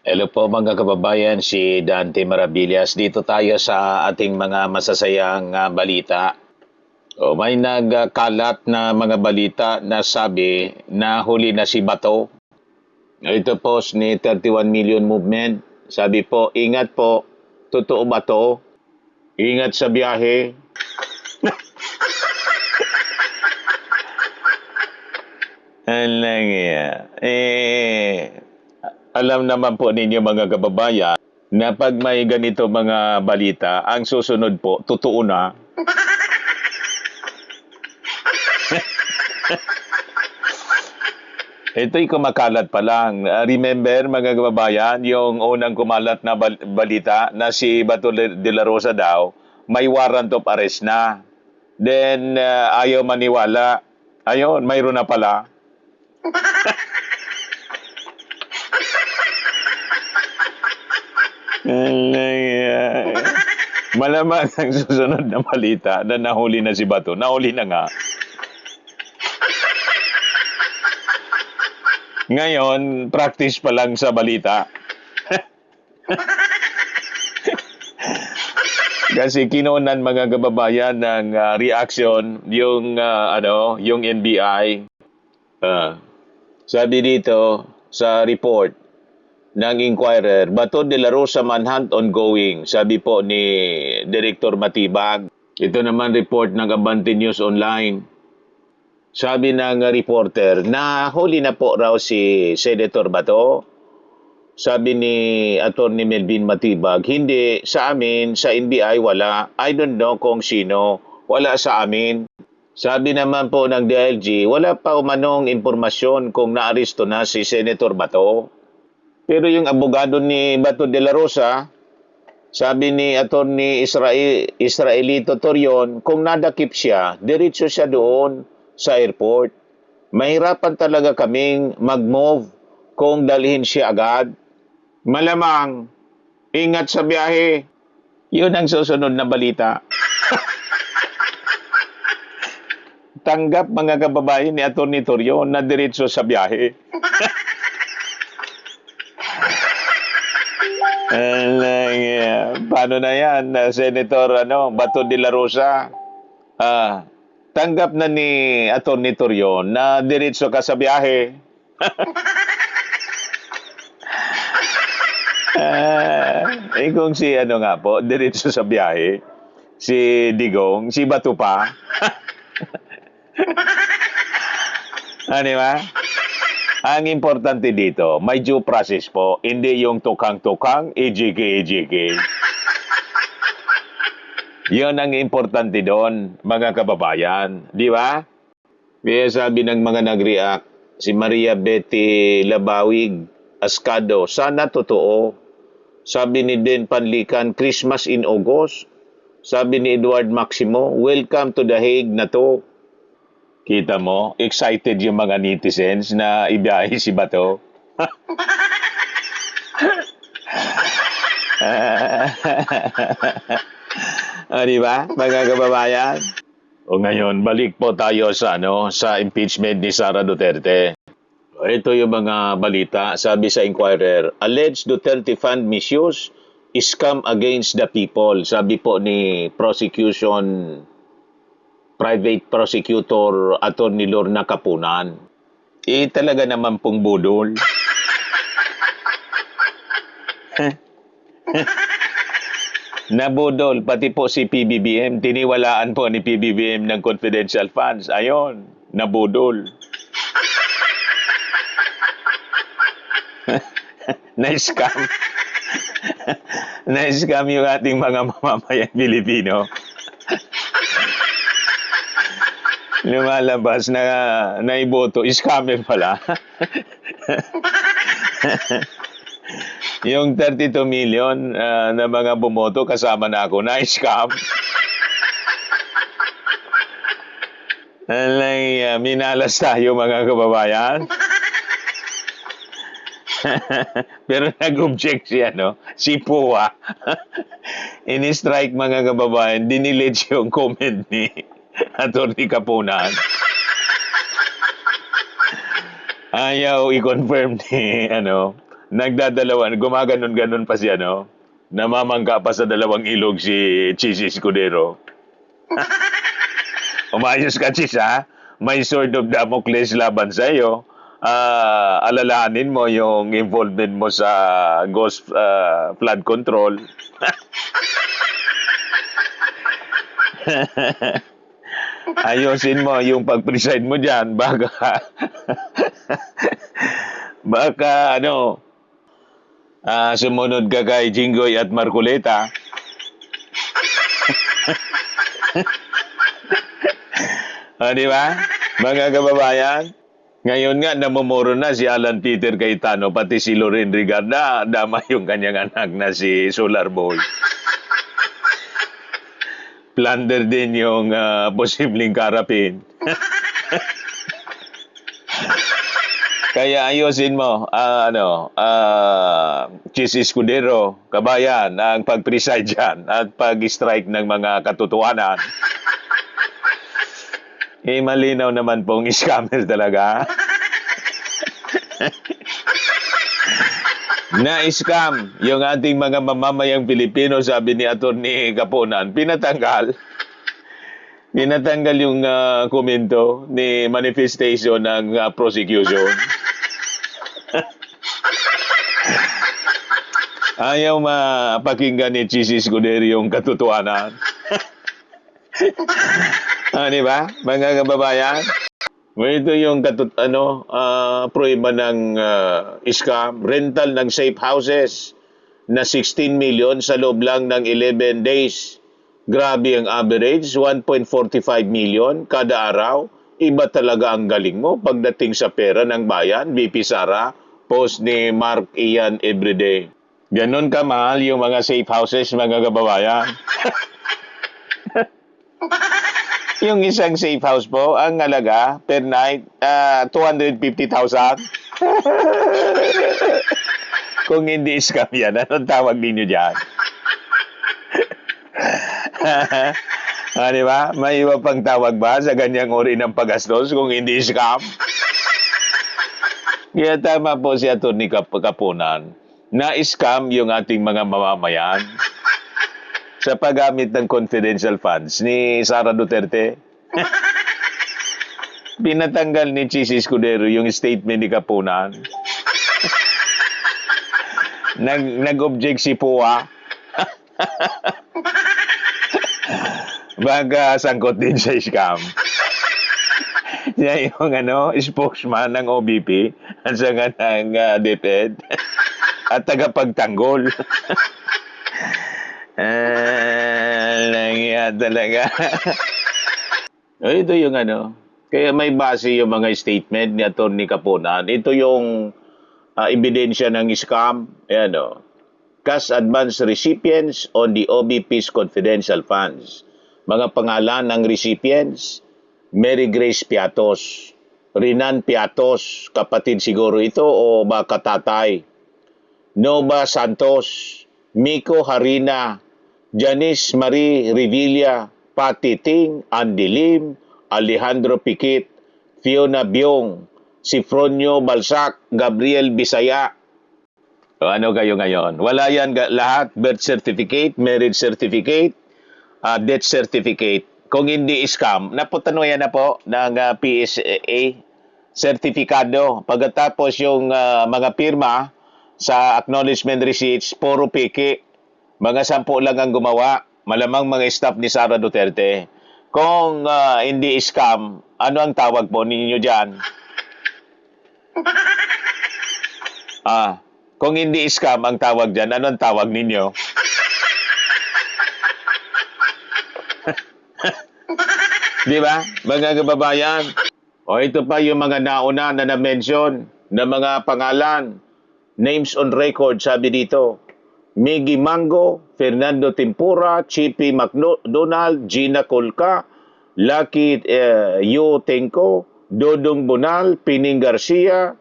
Hello po mga kababayan, si Dante Marabillas. Dito tayo sa ating mga masasayang balita. May nagkalat na mga balita na sabi na huli na si Bato. Ito post ni 31 Million Movement. Sabi po, ingat po, totoo ba to? Ingat sa biyahe. Alang alam naman po ninyo mga kababayan na pag may ganito mga balita, ang susunod po, totoo na. Ito'y kumakalat pa lang. Remember mga kababayan, yung unang kumalat na balita na si Bato de la Rosa daw, may warrant of arrest na. Then, ayaw maniwala. Ayun, mayroon na pala. Malamang ang susunod na balita na nahuli na si Bato. Nahuli na nga. Ngayon, practice pa lang sa balita. Kasi kinunan mga kababayan ng reaction yung NBI. Sabi dito sa report ng Inquirer, Bato de la Rosa manhunt ongoing. Sabi po ni Director Matibag. Ito naman report ng Abante News Online. Sabi ng reporter, nahuli na po raw si Senator Bato. Sabi ni Attorney Melvin Matibag, hindi sa amin, sa NBI wala. I don't know kung sino, wala sa amin. Sabi naman po ng DILG, wala pa umanong impormasyon kung naaresto na si Senator Bato. Pero yung abogado ni Bato de la Rosa, sabi ni Attorney Israelito Torion, kung nadakip siya, diretso siya doon sa airport. Mahirapan talaga kaming mag-move kung dalhin siya agad. Malamang, ingat sa biyahe. Yun ang susunod na balita. Tanggap mga kababayan ni Atty. Torion na diretso sa biyahe. Paano na yan, Senator Bato de la Rosa? Tanggap na ni Atty. Torion na diretso ka sa biyahe. Kung si nga po, diretso sa biyahe, si Digong, si Bato pa. Di ba? Ang importante dito, may due process po, hindi yung tukang-tukang, EJK. Yun ang importante doon, mga kababayan. Di ba? Kaya sabi ng mga nag-react, si Maria Betty Labawig Ascado, sana totoo. Sabi ni Den Panlican, Christmas in August. Sabi ni Edward Maximo, welcome to The Hague na to. Kita mo, excited yung mga netizens na ibiyahe si Bato. Di ba, mga kababayan? O ngayon, balik po tayo sa impeachment ni Sara Duterte. Ito yung mga balita, sabi sa Inquirer, alleged Duterte fund misuse, scam against the people. Sabi po ni Private Prosecutor Atty. Lorna Kapunan. Talaga naman pong budol. Nabudol, pati po si PBBM, tiniwalaan po ni PBBM ng confidential funds. Ayon, nabudol. Na-scam. Na-scam yung ating mga mamamayang Pilipino. Lumalabas na naiboto, scammer pala. Yung 32 million na mga bumoto, kasama na ako, na-scam. Minalas tayo mga kababayan. Pero nag-object si Pua. Ini-strike mga kababayan, dinilit yung comment ni Atty. Kapunan. Ayaw i-confirm Nagdadalawan, gumaganon-ganon pa siya, no? Namamangka pa sa dalawang ilog si Chis Escudero. Umayos ka, Chis, ha? May sword of Damocles laban sa iyo. Alalahanin mo yung involvement mo sa ghost flood control. Ayusin mo yung pag-preside mo dyan. Baka sumunod ka kay Jinggoy at Marcoleta. Di ba? Mga kababayan, ngayon nga namumuro na si Alan Peter Cayetano, pati si Loren Rigarda, dama yung kanyang anak na si Solar Boy. Plunder din yung posibleng karapin. Kaya ayusin mo, Chis Escudero, kabayan, ang pag-preside dyan at pag-strike ng mga katotohanan. Malinaw naman pong scammer talaga. Na-scam yung ating mga mamamayang Pilipino, sabi ni Atty. Kapunan, pinatanggal yung komento ni manifestation ng prosecution. Ayaw mapakinggan ni Chis Escudero yung katotohanan. Di ba? Mga kababayan, ito yung prueba ng scam, rental ng safe houses na 16 million sa loob lang ng 11 days. Grabe ang average, 1.45 million kada araw. Iba talaga ang galing mo pagdating sa pera ng bayan. BP Sara, post ni Mark Ian Everyday. Ganon kamahal yung mga safe houses, mga kababayan. Yung isang safe house po, ang halaga per night, 250,000. Kung hindi scam yan, anong tawag ninyo dyan? Di ba? May iba pang tawag ba sa ganyang uri ng paggastos kung hindi scam? Kaya tama po si Atty. Kapunan na scam yung ating mga mamamayan sa paggamit ng confidential funds ni Sara Duterte. Pinatanggal ni Chis Escudero yung statement ni Kapunan. Nag-object si Pua. Baga sangkot din sa scam. Siya yung spokesman ng OBP at saka ng DepEd at tagapagtanggol. Langya talaga. Ito yung kaya may base yung mga statement ni Atty. Kapunan. Ito yung ebidensya ng scam. Ayan cash advance recipients on the OBP's confidential funds. Mga pangalan ng recipients, Mary Grace Piatos, Rinan Piatos, kapatid siguro ito o baka tatay, Nova Santos, Miko Harina, Janice Marie Revilla, Patty Ting, Andy Lim, Alejandro Piquet, Fiona Biong, Sifronio Balsac, Gabriel Bisaya. Ano kayo ngayon? Wala yan lahat, birth certificate, marriage certificate, death certificate. Kung hindi scam, naputano yan na po ng PSA, sertifikado. Pagkatapos yung mga pirma sa acknowledgement receipts, puro piki. Mga 10 lang ang gumawa. Malamang mga staff ni Sara Duterte. Kung hindi scam, ano ang tawag po ninyo dyan? Kung hindi scam ang tawag dyan, ano ang tawag ninyo? Di ba? Mga kababayan. Ito pa yung mga nauna na na-mention na mga pangalan. Names on record, sabi dito. Miggy Mango, Fernando Tempura, Chippy McDonald, Gina Colca, Lucky Yu Tenko, Dodong Bonal, Pining Garcia,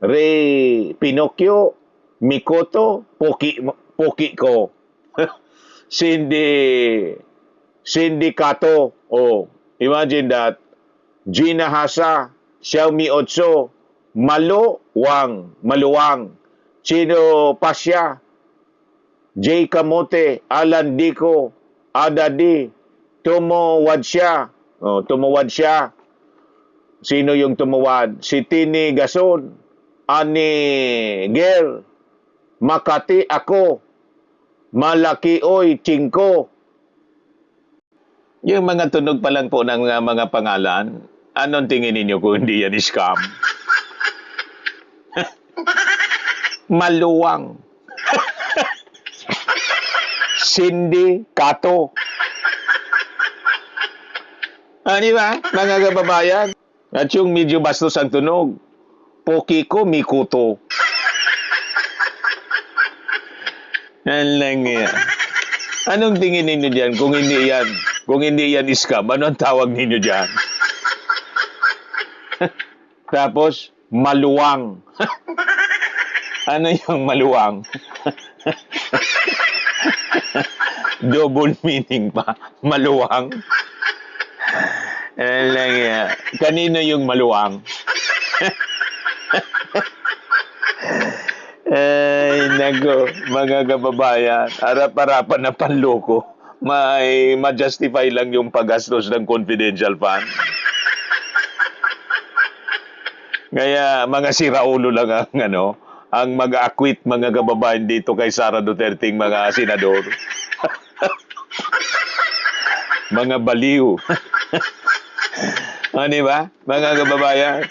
Ray Pinocchio, Mikoto, Poki ko. Cindy Kato. Imagine that. Gina Hasa, Xiaomi Otso, Maluwang, Sino Pasya, J. Kamote, Alan Dico, Adadi, tumuwad siya. Tumuwad siya. Sino yung tumuwad? Si Tini Gason, Ani Ger, Makati ako, Malaki Oy, Chingko. Yung mga tunog pa lang po ng mga pangalan, anong tingin ninyo kung hindi yan scam? Maluwang. Cindy Kato. Di ba, mga kababayan? At yung medyo bastos ang tunog, Pokiko Mikuto. Yan lang yan. Anong tingin ninyo dyan kung hindi yan? Kung hindi yan scam, ano ang tawag ninyo dyan? Tapos, maluwang. Ano yung maluwang? Double meaning pa. Maluwang. Yan lang yan. Kanino yung maluwang? Ay, nago, mga kababayan, harap-harapan na panloko. Ma-justify lang yung paggastos ng confidential fund. Kaya mga siraulo lang ang mag-acquit mga kababayan dito kay Sara Duterte mga senador. Mga baliw. Di ba? Mga kababayan.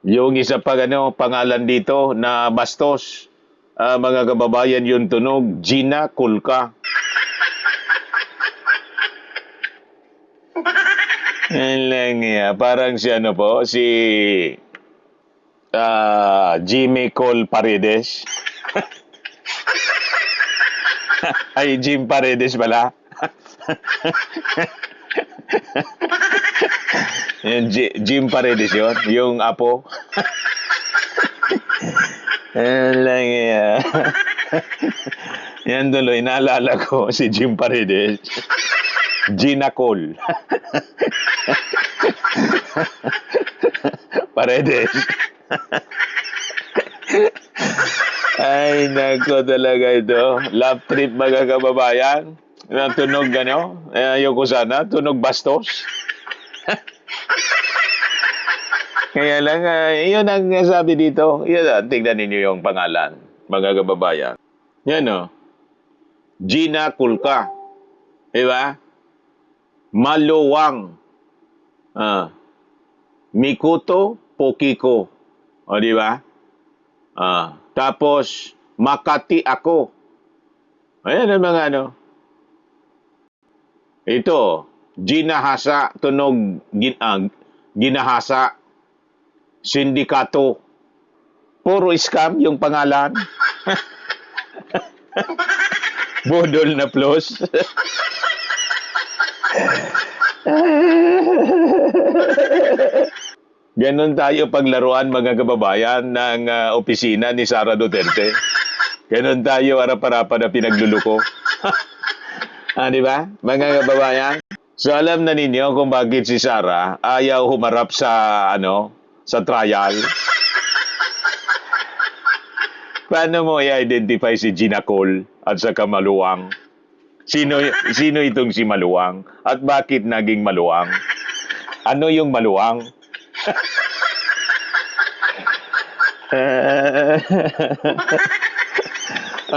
Yung isa pa pangalan dito na bastos, mga kababayan, yung tunog, Gina Kulka. Yan lang yan. Parang si Jimmy Cole Paredes. Ay, Jim Paredes pala. Yung Jim Paredes yun, yung apo. Yan lang yan. Yan tuloy, naalala ko si Jim Paredes. Gina Cole. Paredes. Ay, nako talaga ito. Love trip mga kababayan. Tunog ayoko sana, tunog bastos. Kaya lang, yun ang sabi dito. Tignan ninyo yung pangalan, mga kababayan. Yan Gina Kulka. Diba? Maluwang. Mikuto Pokiko. Diba? Tapos, Makati ako. Ayan ang mga Ito, Ginahasa, tunog ginahasa. Sindikato. Puro scam yung pangalan. Bodol na plus. Ganon tayo paglaruan mga kababayan ng opisina ni Sara Duterte. Ganon tayo harap-harapan na pinagluluko. Di ba? Mga kababayan. So alam na ninyo kung bakit si Sara ayaw humarap sa sa trial. Paano mo i-identify si Gina Cole at saka Maluwang? Sino itong si Maluwang? At bakit naging maluwang? Ano yung maluwang?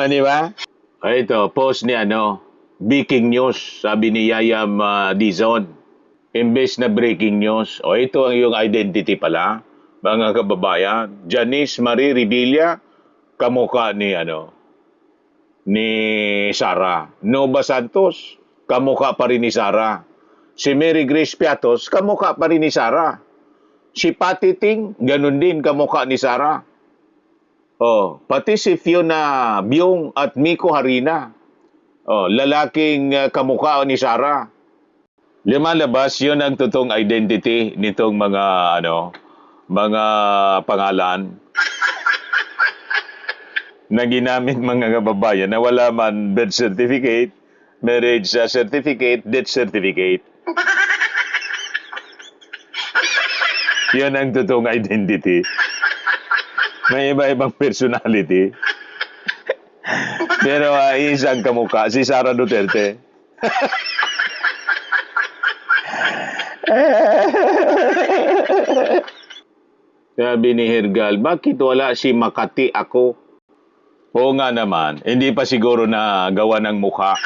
Di ba? Ito, post ni Breaking News, sabi ni Yayam Dizon. Imbes na breaking news, ito ang yung identity pala, mga kababayan. Janice Marie Revilla, kamukha ni Sara. Nova Santos, kamukha pa rin ni Sara. Si Mary Grace Piatos, kamukha pa rin ni Sara. Si Patty Ting, ganun din, kamukha ni Sara. Pati si Fiona Byung at Miko Harina, lalaking kamukha ni Sara. Lumalabas yun ang totoong identity nitong mga pangalan na ginamit mga kababayan na wala man birth certificate, marriage certificate, death certificate. Yun ang totoong identity. May iba-ibang personality. Pero isang kamukha, si Sara Duterte. Sabi ni Hergal, bakit wala si Makati ako? Oo nga naman, hindi pa siguro na gawa ng mukha.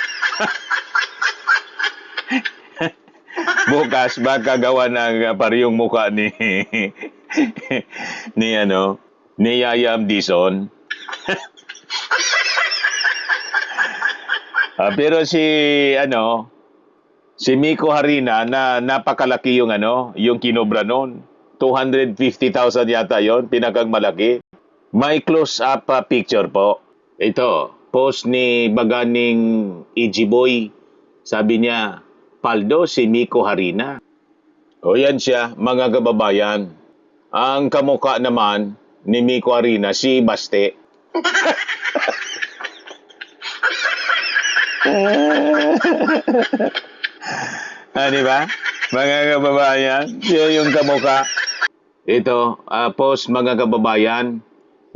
Bukas baka gawa ng parehong mukha ni ni Yaya Amdison. Pero si Miko Harina na napakalaki yung kinobra noon. 250,000 yata yon, pinakang malaki. May close-up picture po. Ito, post ni Baganing Ijiboy. Sabi niya, paldo si Miko Harina. O yan siya, mga kababayan. Ang kamukha naman ni Miko Harina, si Baste. Di ba? Mga kababayan, yun yung kamukha. Ito, post mga kababayan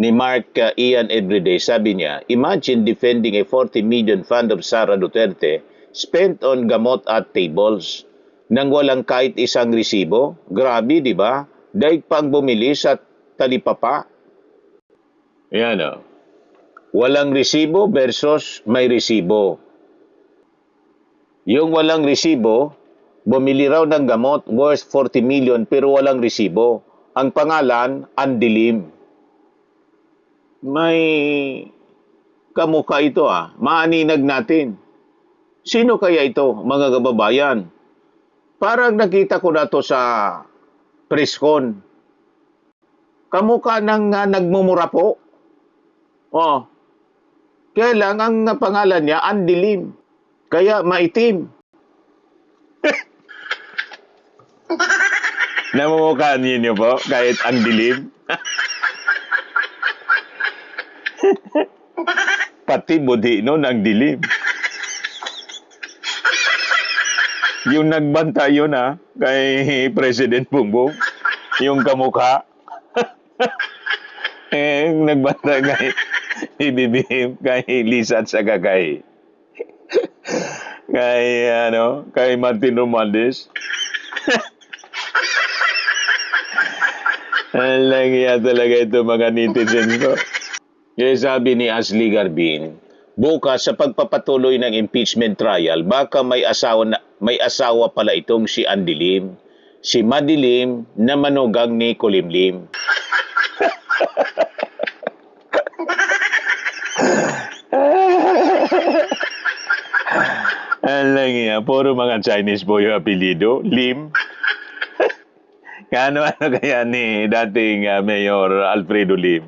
ni Mark Ian Everyday. Sabi niya, imagine defending a 40 million fund of Sara Duterte spent on gamot at tables nang walang kahit isang resibo. Grabe, di ba? Daig pang bumili sa talipapa. Yan o. Walang resibo versus may resibo. Yung walang resibo, bumili raw ng gamot worth 40 million pero walang resibo. Ang pangalan, Andilim. May kamukha ito maaninag natin. Sino kaya ito, mga kababayan? Parang nakita ko na to sa presscon. Kamukha ng nagmumura po. Kaya lang ang pangalan niya, Andilim. Kaya maitim. Namumukhaan niyo po kahit ang dilim? Pati budi nun ang dilim. Yung nagbanta yun kay President Bongbong. Yung kamukha. Nagbanta kay ibibihim kay Lisa at saka kay Martin Romualdez. Langya talaga ito mga netizens ko. Kaya sabi ni Ashley Garbin, bukas sa pagpapatuloy ng impeachment trial, baka may asawa pala itong si Andilim. Si Madilim na manugang ni Kulimlim. Langya, puro mga Chinese po yung apelido. Lim. Ano kaya ni dating Mayor Alfredo Lim?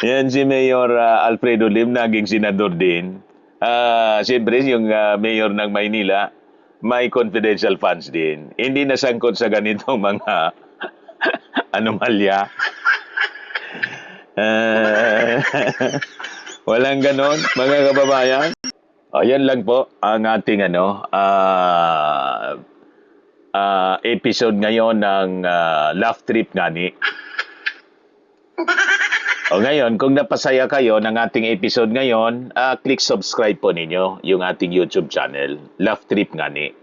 Yan si Mayor Alfredo Lim, naging senador din. Siyempre, yung mayor ng Maynila, may confidential funds din. Hindi nasangkot sa ganitong mga anomalya. Walang ganon, mga kababayan. Yan lang po ang ating episode ngayon ng Laugh Trip Ngani. Ngayon, kung napasaya kayo ng ating episode ngayon, click subscribe po ninyo yung ating YouTube channel, Laugh Trip Ngani.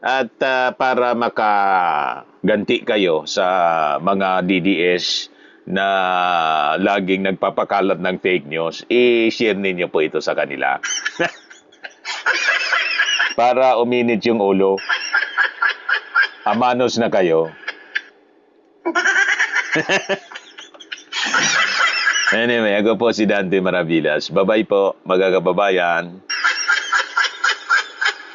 At para makaganti kayo sa mga DDS na laging nagpapakalat ng fake news, i-share ninyo po ito sa kanila. Para uminit yung ulo. Amanos na kayo. Anyway, ako po si Dante Maravillas. Bye-bye po, mga kababayan.